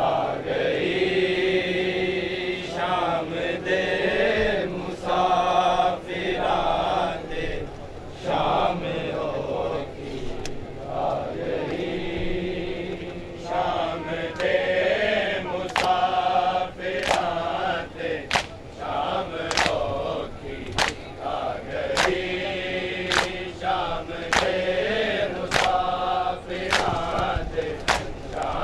शाम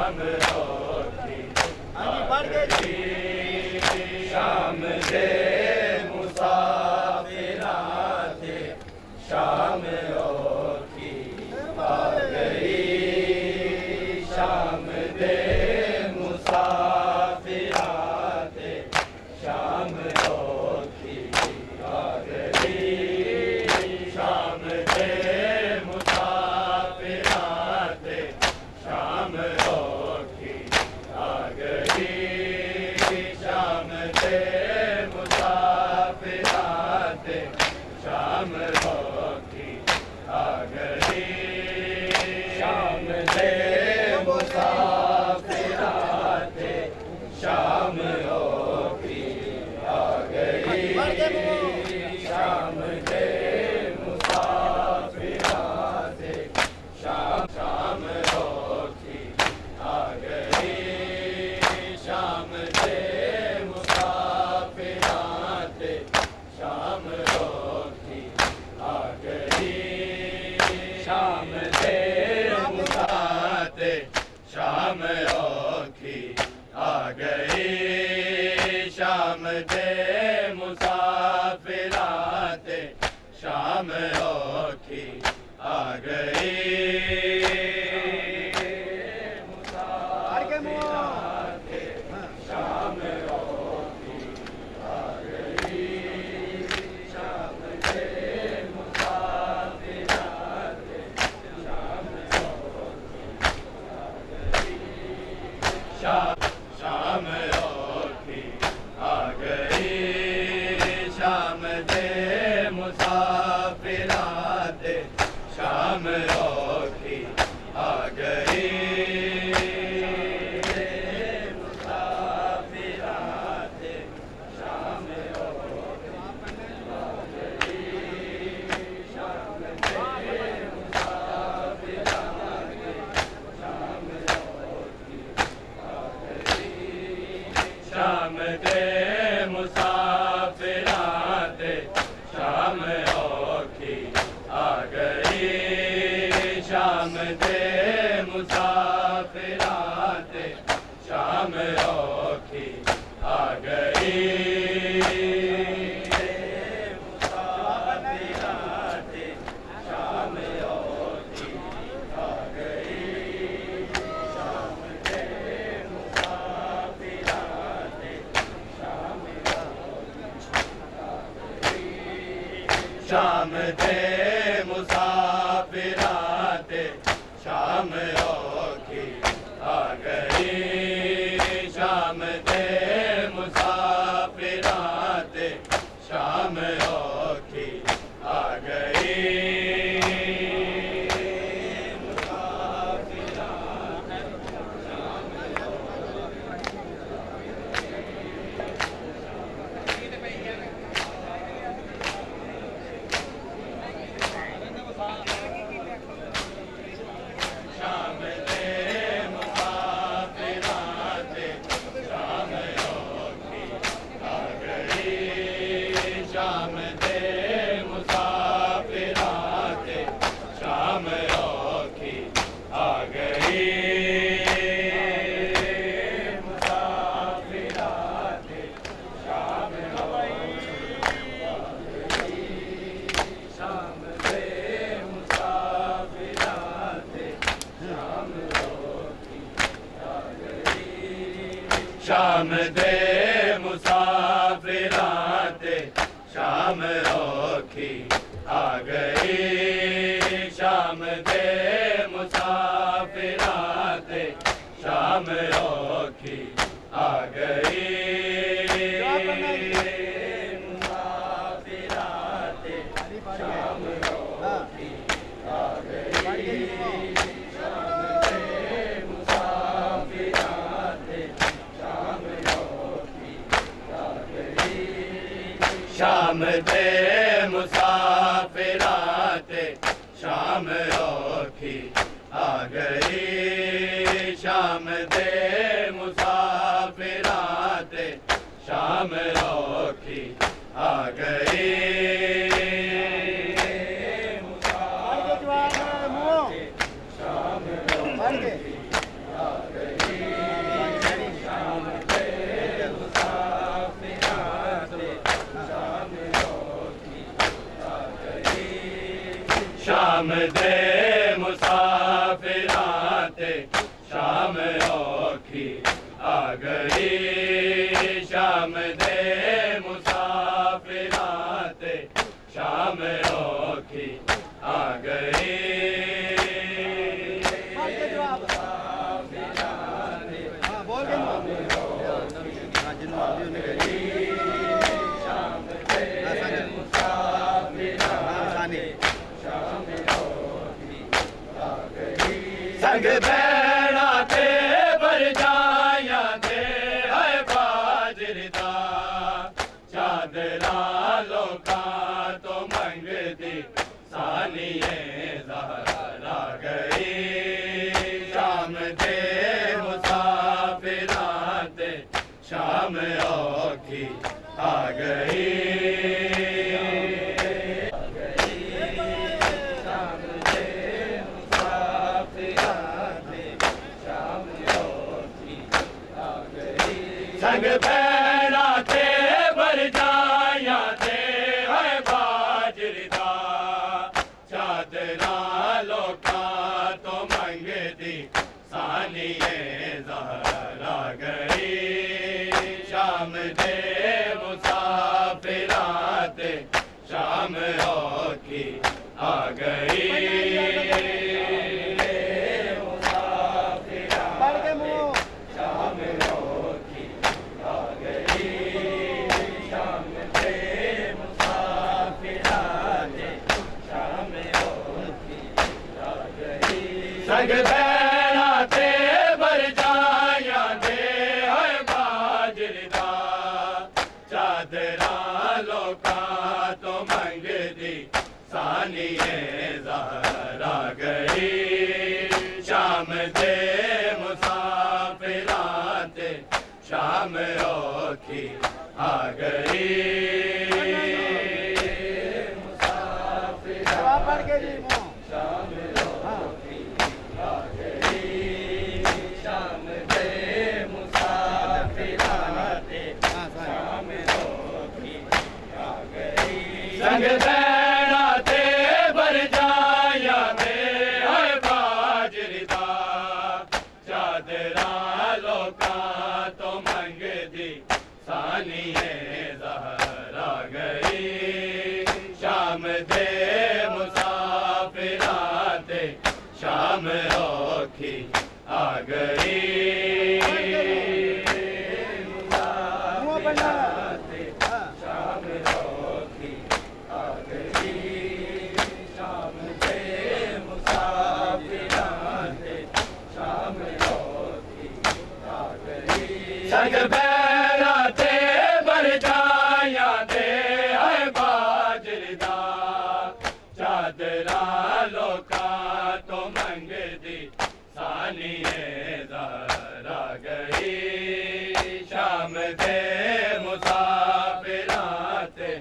दे मुसाफिराते शाम औखी आ गई। शाम दे मुसाफिराते शाम औखी आ गई। मुसाफिराते शाम औखी आ गई। शाम दे मुसाफिराते शाम दे मुसाफिरां ते शाम औखी आ गई शाम दे मुसाफिरां ते शाम औखी आ गई शाम दे मुसाफिरां ते शाम औखी आ गई शाम दे मुसाफिरां ते शाम औखी आ गई संग बैणा ते बरजाया ते है बाजरदा चादरा लोका तो मंगदी सानिए ज़हरा गई शाम दे मुसाफिरां ते शाम औखी आ गई संग बैणा ते बरजाया ते है बाजरदा चादरा लोका तो मंगदी सानिए ज़हरा गई शाम दे मुसाफिरां ते शाम औखी आ गई संग बैणा ते बरजाया ते है बाजरदा चादरा लोका तो मंगदी सानिए ज़हरा गई शाम दे मुसाफिरां ते शाम औखी आ गई संग बैणा ते बरजाया ते है बाजरदा चादरा लोका तो मंगदी सानिए ज़हरा गई शाम दे मुसाफिरां ते शाम औखी आ गई संग बैणा ते बरजाया ते है बाजरदा चादरा लोका तो मंगदी सानिए ज़हरा गई शाम दे मुसाफिरां ते शाम औखी आ गई संग बैणा ते बरजाया ते है बाजरदा चादरा लोका तो मंगदी सानिए ज़हरा गई शाम दे मुसाफिरां ते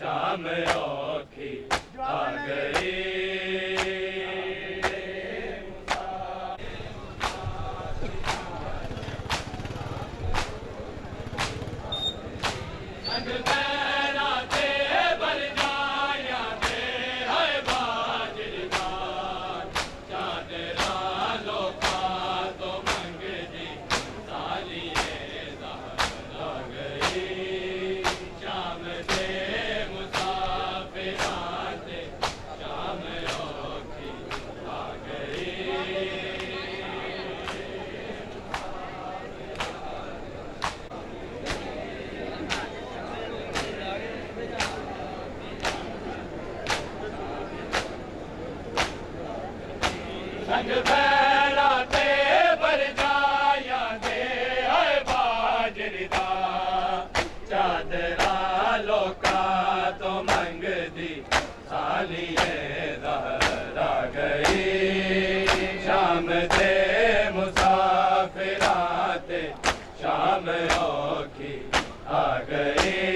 शाम औखी आ गई संग बैणा ते बरजाया ते है बाजरदा चादरा लोका शाम औखी आ गई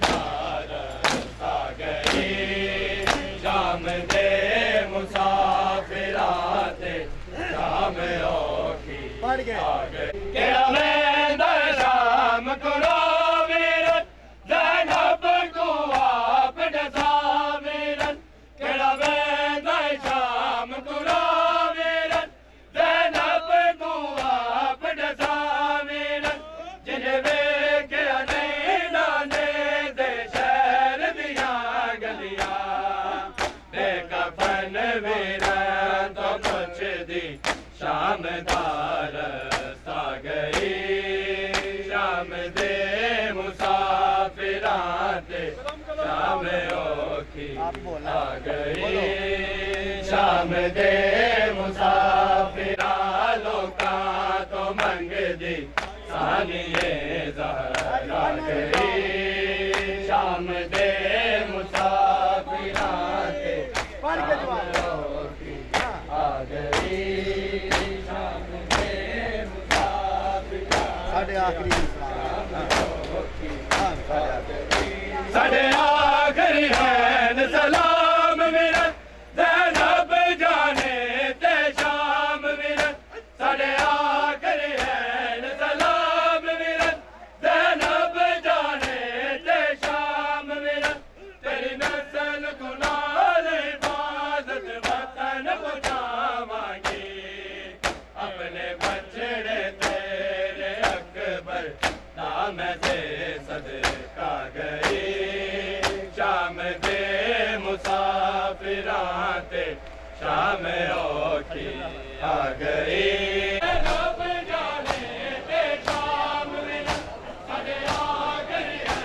दार आ गई शाम दे मुसाफिराते शाम औखी आ गई केड़ा वेंदा शाम कुरो वीरन ज़ैनब को आप दसा वीरन केड़ा वेंदा शाम कुरो वीरन ज़ैनब को आप दसा वीरन जिने वेखे नहीं नाने दे शहर दिया गलियां दे कफन वीरन तो कुछ दी शाम दार आ गई शाम दे मुसाफिराते शाम औखी आ गई शाम दे मुसाफिरा लोका तो मंग दी सानिए ज़हरा आ गई शाम दे मुसाफिराते शाम औखी आ गई शाम दे मुसाफिराते साढ़े आखिरी साढ़े आखिरी है सलाम मिलन ज़ैनब जाने ते शाम मिलन साढ़े आखिरी है सलाम मिलन ज़ैनब जाने ते शाम मिलन तेरी नस्ल को नाल हिफाजत वतन पहुंचावांगी अपने बछड़े तेरे अकबर नाम से सदका गई शाम दे मुसाफिराते शाम औखी आ गई ज़ैनब जाने ते शाम मिलन साढ़े आखिरी है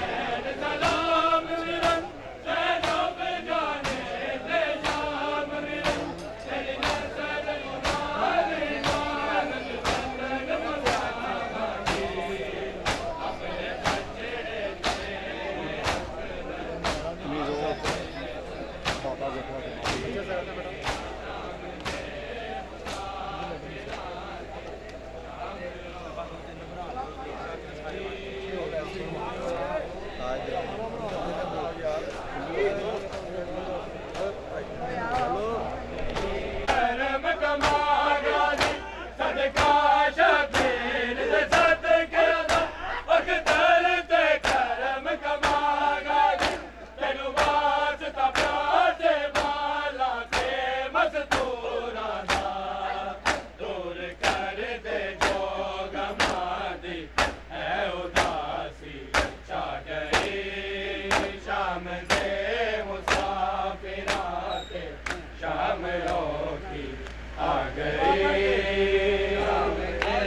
सलाम मिलन ज़ैनब जाने ते शाम मिलन तेरी नस्ल को नाल हिफाजत वतन पहुंचावांगी अपने बछड़े करम कमागा जी सदका शबीर दे सदके दा अख्तर ते करम कमागा जी तेनु वास्ता प्यार दे वाला ते मजदूरा दा दूर कर दे जो गमा दी है उदासी छा गई शाम दे मुसाफिराते शाम औखी आ गई शाम दे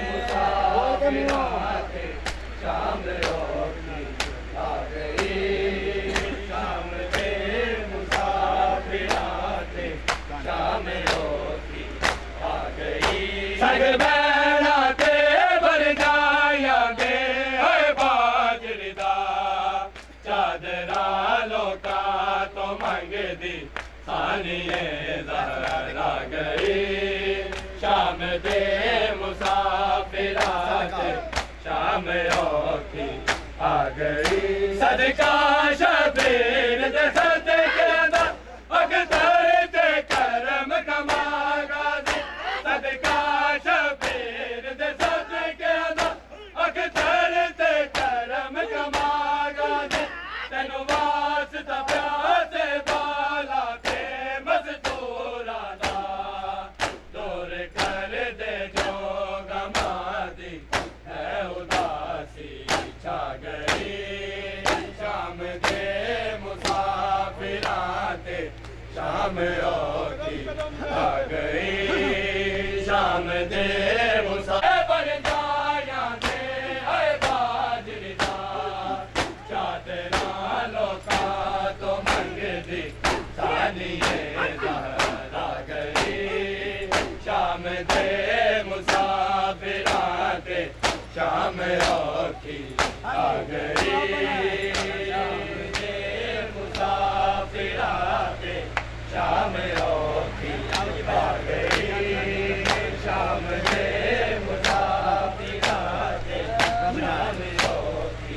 मुसाफिराते शाम औखी आ गई शाम दे मुसाफिराते शाम औखी आ गई सग बैना ते भर जाया गे है बाजरदा चादरा लोका तो मंग दी सानिए ज़हरा गई शाम दे मुसाफिराते शाम औखी आ गई सदका शबीर दे सदके दा अख्तर ते करम कमागा जी सदका शबीर दे सदके दा अख्तर ते करम कमागा जी तेनु वास्ता प्यार दे वाला ते मजदूरा दा दूर कर दे जो गमा दी है उदासी छा गई शाम दे मुसाफिराते शाम औखी आ गई शाम दे मुसाफिर जाया दे है बाजरदा चादरा लोका तो मंग दी सानिए ज़हरा गई शाम दे मुसाफिराते शाम औखी आ गई शाम दे मुसाफिराते शाम औखी आ गई शाम दे मुसाफिराते शाम औखी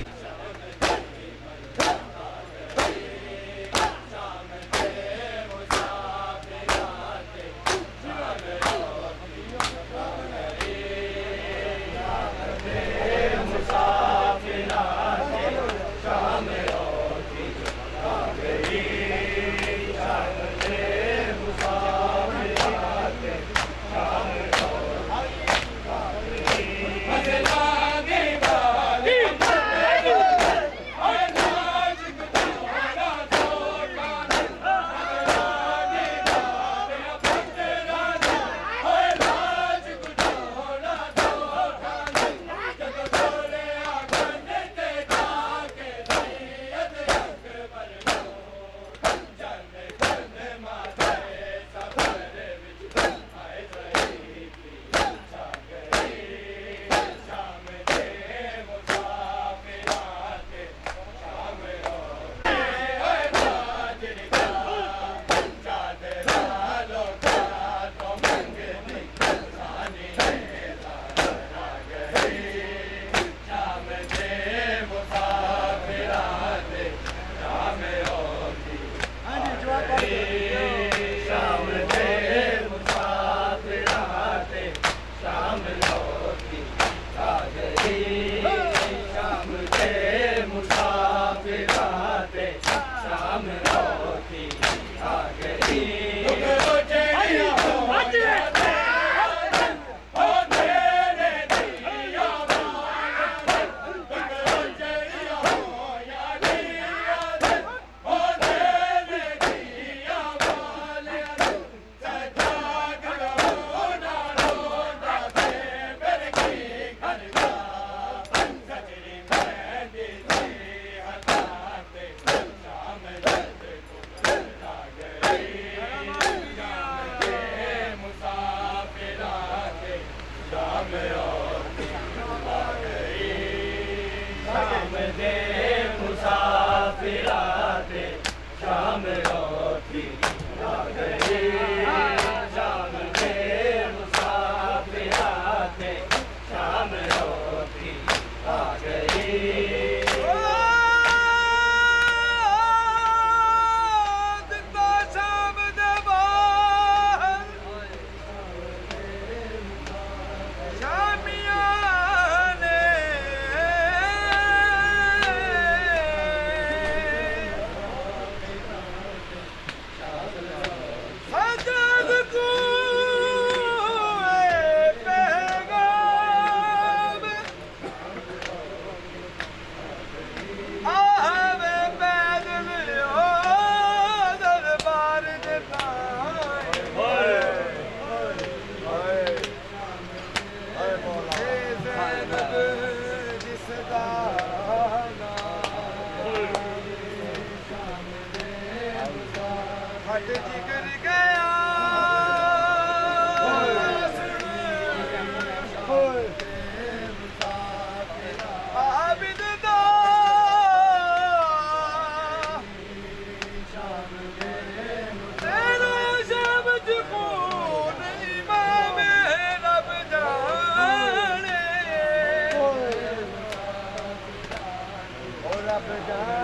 शाम दे मुसाफिरा दे शाम रोती आ गई शाम दे मुसाफिरा दे शाम रोती आ गई हट जिगर गया आबिदा तेरा शब्द को नहीं मामे रब जाने ओ रब जाने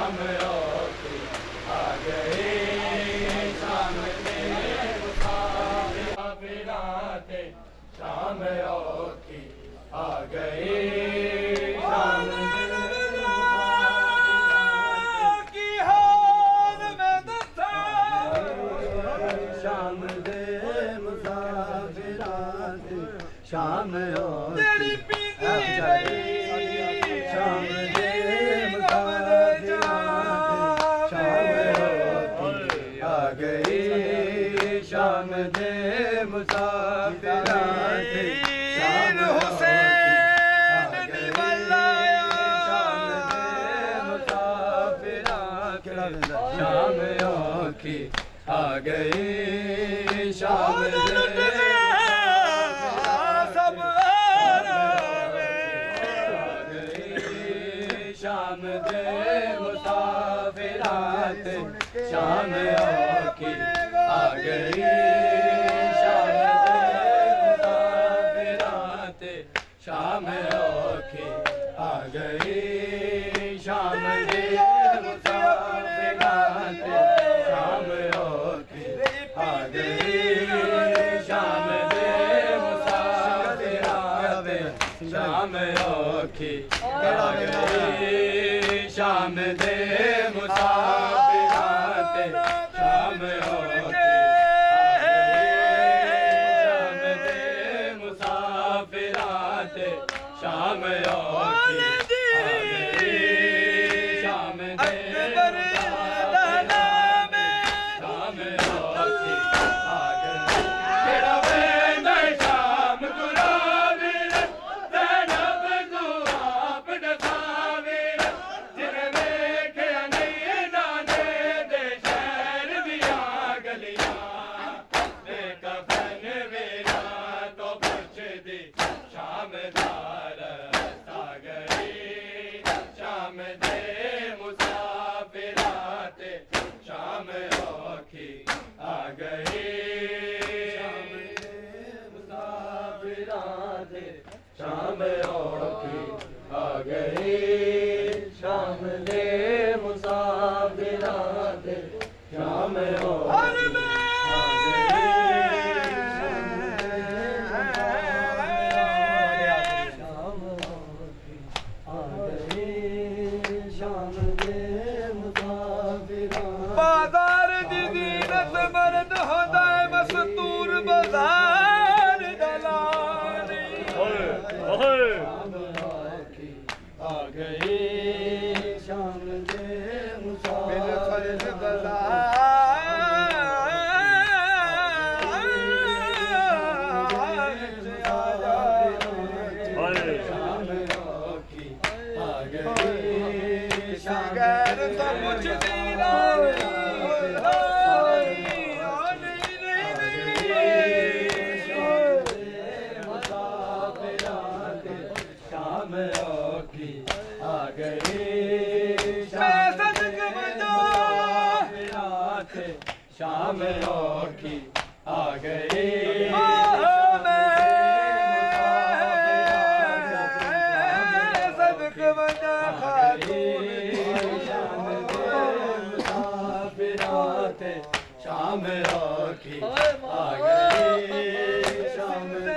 शाम औखी आ गए शाम दे मुसाफिराते शाम औखी आ गए शाम की हाल में दसा शाम दे मुसाफिराते शाम तेरी पीती रही शाम दे मुसाफिराते शाम आ गई शाम दे मुसाफिराते शाम हुसैन शाम दे मुसाफिराते शाम औखी आ गई शाम दे शाम दे मुसाफिराते शाम औखी आ गई शाम दे मुसाफिराते शाम औखी आ गई शाम दे मुसाफिराते शाम औखी आ गई शाम दे मुसाफिराते शाम औखी आ गई शाम दे मुसाफिराते शाम औखी शाम दे मुसाफिराते शाम औखी आ गई शाम दे शाम औखी आ गई केड़ा वेंदा शाम गुलाबी ज़ैनब को आप दसावे जिने वेखिया नहीं नाने दे शहर दियां गलियां ते कफन वेला तो पुछदी शाम दार आ गई शाम दे मुसाफिराते शाम औखी आ गई शाम दे मुसाफिराते शाम औखी आ गई शाम दे मुसाफिराते शाम औखी बाजार दी दीनत मर्द होता है मस्तूर बाजार दलाली आ गई शाम दे मेरे फर्ज गैर तो मुझ शाम औखी आ गई शाम औखी आ गई शाम औखी आ गई शाम शाम औखी आ गई शाम दे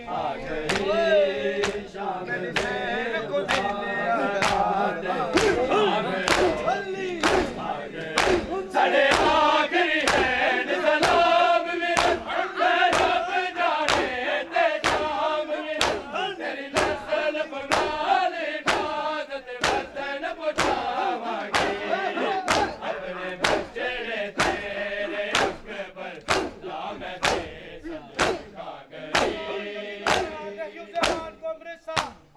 आ गई शाम दे साढ़े आखिरी हैन सलाम जाने ते शाम तेरी नस्ल बंगाली बादत वतन पहुंचावांगे अपने बचड़े तेरे हक पर लामत सदका गई